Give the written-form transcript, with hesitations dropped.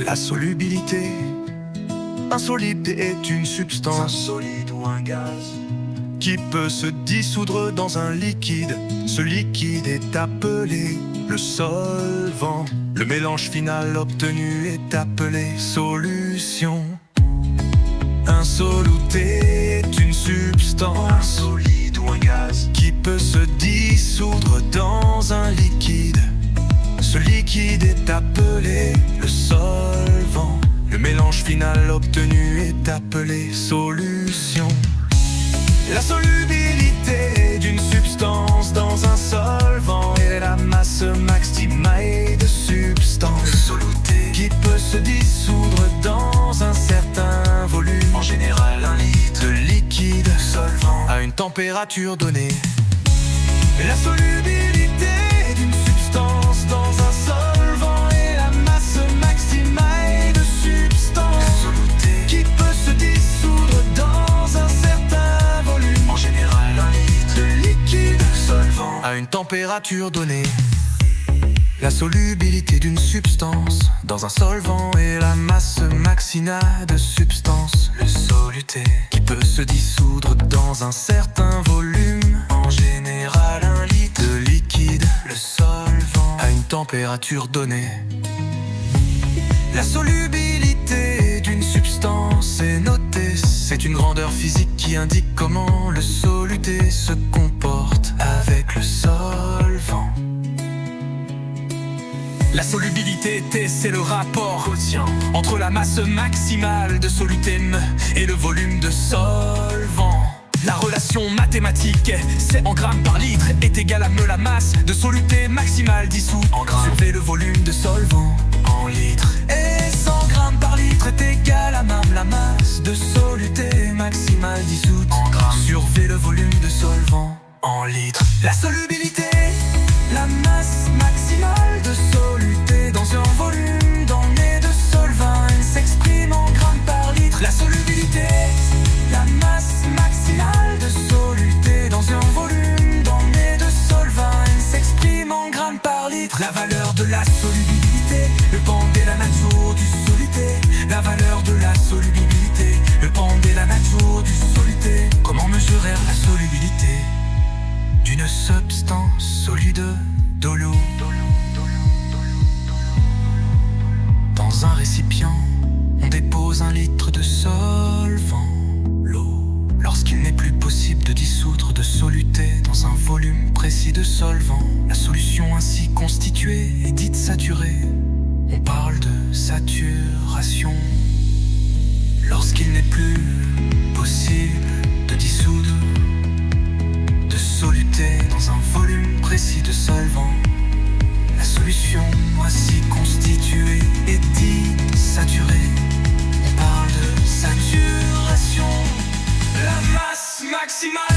La solubilité. Insoluble est une substance, un solide ou un gaz, qui peut se dissoudre dans un liquide. Ce liquide est appelé le solvant. Le mélange final obtenu est appelé solution. Insoluté est une un substance solide ou un gaz, qui peut se dissoudre dans un liquide. Ce liquide est appelé le solvant. Le mélange final obtenu est appelé solution. La solubilité d'une substance dans un solvant est la masse maximale de substance soluté, qui peut se dissoudre dans un certain volume, en général 1 litre de liquide solvant, à une température donnée. La solubilité d'une substance dans un solvant est la masse maximale de substance soluté, qui peut se dissoudre dans un certain volume, en général 1 litre de liquide solvant, à une température donnée. La solubilité d'une substance dans un solvant est la masse maximale de substance, le soluté, qui peut se dissoudre dans un certain volume, en général 1 litre de liquide le solvant, à une température donnée. La solubilité d'une substance est notée. C'est une grandeur physique qui indique comment le soluté se comporte avec le solvant. La solubilité T, c'est le rapport quotient, entre la masse maximale de soluté M et le volume de solvant. La relation mathématique, c'est en grammes par litre, est égale à M, la masse de soluté maximale dissout en grammes, sur V, le volume de solvant en litres, et 100 grammes par litre est égal à même la masse de soluté maximale dissoute en grammes, sur V, le volume de solvant en litres, La solubilité, la masse maximale de soluté dans un volume donné de solvant, elle s'exprime en grammes par litre. La solubilité, la masse maximale de soluté dans un volume donné de solvant, elle s'exprime en grammes par litre. La valeur de la solubilité dépend de la nature du soluté. La valeur de la solubilité dépend de la nature du soluté. Comment mesurer la solubilité d'une substance solide de l'eau? Dans un récipient, on dépose 1 litre de solvant, l'eau. Lorsqu'il n'est plus possible de dissoudre de soluté dans un volume précis de solvant, la solution ainsi constituée est dite saturée. On parle de saturation. Lorsqu'il n'est plus possible de dissoudre de soluté dans un volume précis de solvant, la solution ainsi constituée est dite saturée. On parle de saturation. La masse maximale